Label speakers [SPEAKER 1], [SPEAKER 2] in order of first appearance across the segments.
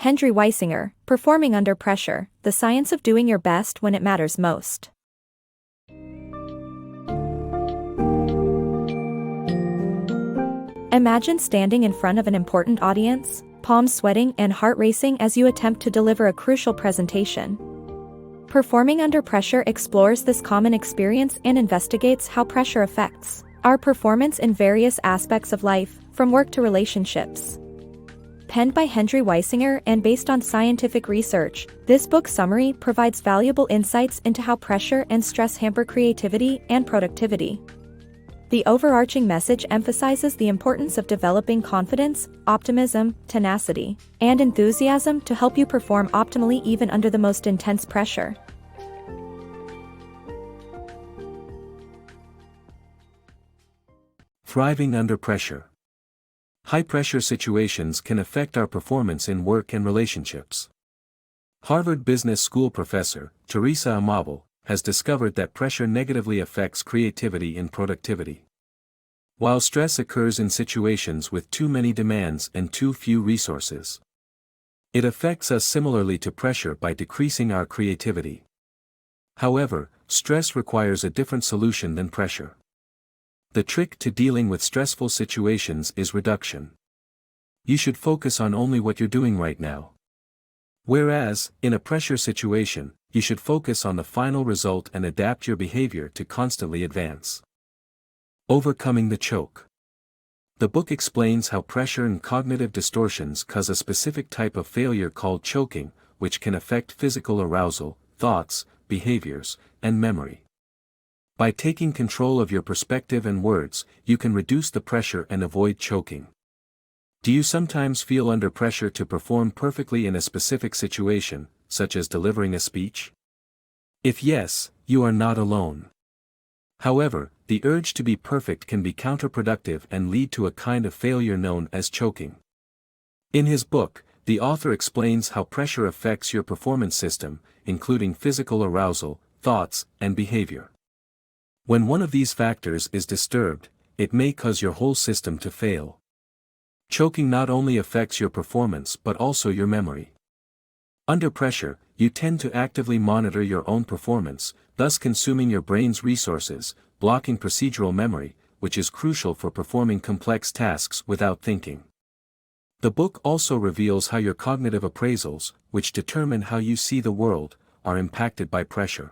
[SPEAKER 1] Hendrie Weisinger, Performing Under Pressure, The Science of Doing Your Best When It Matters Most. Imagine standing in front of an important audience, palms sweating and heart racing as you attempt to deliver a crucial presentation. Performing Under Pressure explores this common experience and investigates how pressure affects our performance in various aspects of life, from work to relationships. Penned by Hendrie Weisinger and based on scientific research, this book summary provides valuable insights into how pressure and stress hamper creativity and productivity. The overarching message emphasizes the importance of developing confidence, optimism, tenacity, and enthusiasm to help you perform optimally even under the most intense pressure.
[SPEAKER 2] Thriving under pressure. High-pressure situations can affect our performance in work and relationships. Harvard Business School professor, Teresa Amabile, has discovered that pressure negatively affects creativity and productivity. While stress occurs in situations with too many demands and too few resources, it affects us similarly to pressure by decreasing our creativity. However, stress requires a different solution than pressure. The trick to dealing with stressful situations is reduction. You should focus on only what you're doing right now. Whereas, in a pressure situation, you should focus on the final result and adapt your behavior to constantly advance. Overcoming the choke. The book explains how pressure and cognitive distortions cause a specific type of failure called choking, which can affect physical arousal, thoughts, behaviors, and memory. By taking control of your perspective and words, you can reduce the pressure and avoid choking. Do you sometimes feel under pressure to perform perfectly in a specific situation, such as delivering a speech? If yes, you are not alone. However, the urge to be perfect can be counterproductive and lead to a kind of failure known as choking. In his book, the author explains how pressure affects your performance system, including physical arousal, thoughts, and behavior. When one of these factors is disturbed, it may cause your whole system to fail. Choking not only affects your performance but also your memory. Under pressure, you tend to actively monitor your own performance, thus consuming your brain's resources, blocking procedural memory, which is crucial for performing complex tasks without thinking. The book also reveals how your cognitive appraisals, which determine how you see the world, are impacted by pressure.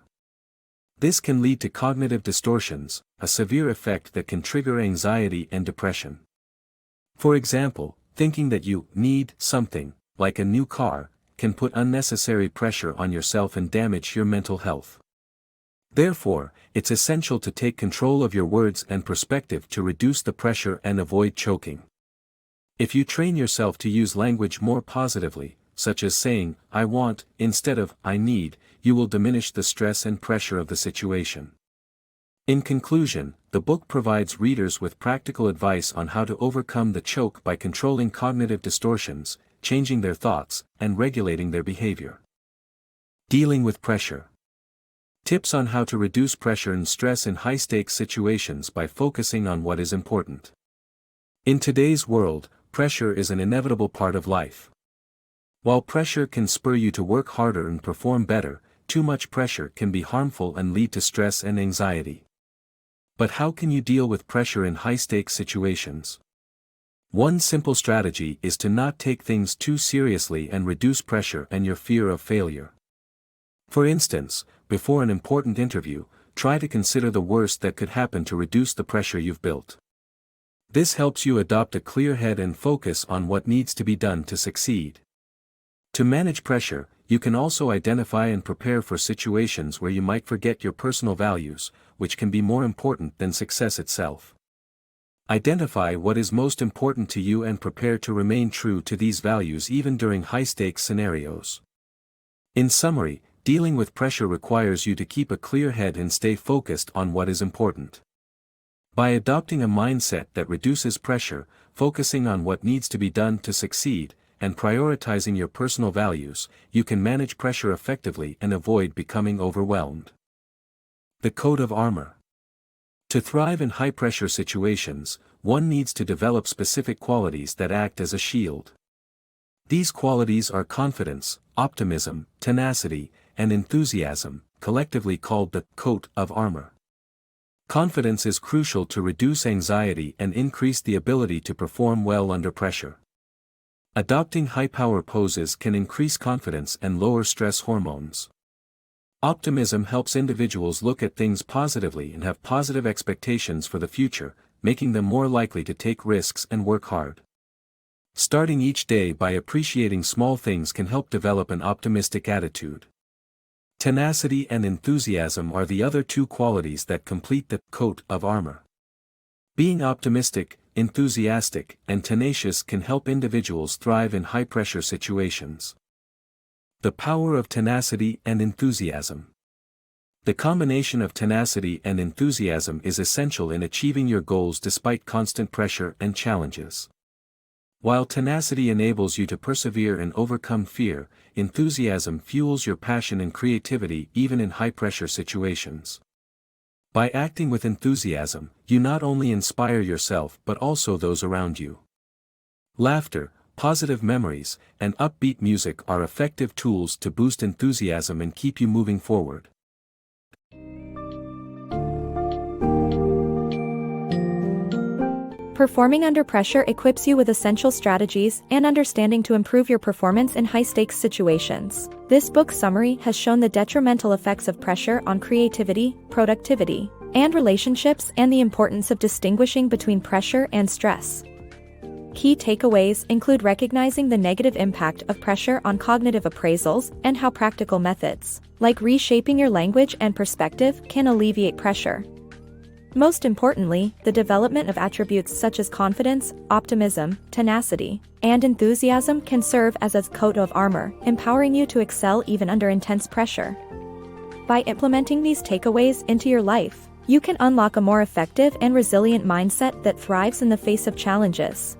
[SPEAKER 2] This can lead to cognitive distortions, a severe effect that can trigger anxiety and depression. For example, thinking that you need something, like a new car, can put unnecessary pressure on yourself and damage your mental health. Therefore, it's essential to take control of your words and perspective to reduce the pressure and avoid choking. If you train yourself to use language more positively, such as saying, "I want," instead of, "I need," you will diminish the stress and pressure of the situation. In conclusion, the book provides readers with practical advice on how to overcome the choke by controlling cognitive distortions, changing their thoughts, and regulating their behavior. Dealing with pressure. Tips on how to reduce pressure and stress in high-stakes situations by focusing on what is important. In today's world, pressure is an inevitable part of life. While pressure can spur you to work harder and perform better, too much pressure can be harmful and lead to stress and anxiety. But how can you deal with pressure in high-stakes situations? One simple strategy is to not take things too seriously and reduce pressure and your fear of failure. For instance, before an important interview, try to consider the worst that could happen to reduce the pressure you've built. This helps you adopt a clear head and focus on what needs to be done to succeed. To manage pressure, you can also identify and prepare for situations where you might forget your personal values, which can be more important than success itself. Identify what is most important to you and prepare to remain true to these values even during high-stakes scenarios. In summary, dealing with pressure requires you to keep a clear head and stay focused on what is important. By adopting a mindset that reduces pressure, focusing on what needs to be done to succeed, and prioritizing your personal values, you can manage pressure effectively and avoid becoming overwhelmed. The COTE of Armor. To thrive in high-pressure situations, one needs to develop specific qualities that act as a shield. These qualities are confidence, optimism, tenacity, and enthusiasm, collectively called the COTE of Armor. Confidence is crucial to reduce anxiety and increase the ability to perform well under pressure. Adopting high-power poses can increase confidence and lower stress hormones. Optimism helps individuals look at things positively and have positive expectations for the future, making them more likely to take risks and work hard. Starting each day by appreciating small things can help develop an optimistic attitude. Tenacity and enthusiasm are the other two qualities that complete the coat of armor. Being optimistic, enthusiastic, and tenacious can help individuals thrive in high-pressure situations. The power of tenacity and enthusiasm. The combination of tenacity and enthusiasm is essential in achieving your goals despite constant pressure and challenges. While tenacity enables you to persevere and overcome fear, enthusiasm fuels your passion and creativity even in high-pressure situations. By acting with enthusiasm, you not only inspire yourself but also those around you. Laughter, positive memories, and upbeat music are effective tools to boost enthusiasm and keep you moving forward.
[SPEAKER 1] Performing Under Pressure equips you with essential strategies and understanding to improve your performance in high-stakes situations. This book summary has shown the detrimental effects of pressure on creativity, productivity, and relationships, and the importance of distinguishing between pressure and stress. Key takeaways include recognizing the negative impact of pressure on cognitive appraisals and how practical methods, like reshaping your language and perspective, can alleviate pressure. Most importantly, the development of attributes such as confidence, optimism, tenacity, and enthusiasm can serve as a coat of armor, empowering you to excel even under intense pressure. By implementing these takeaways into your life, you can unlock a more effective and resilient mindset that thrives in the face of challenges.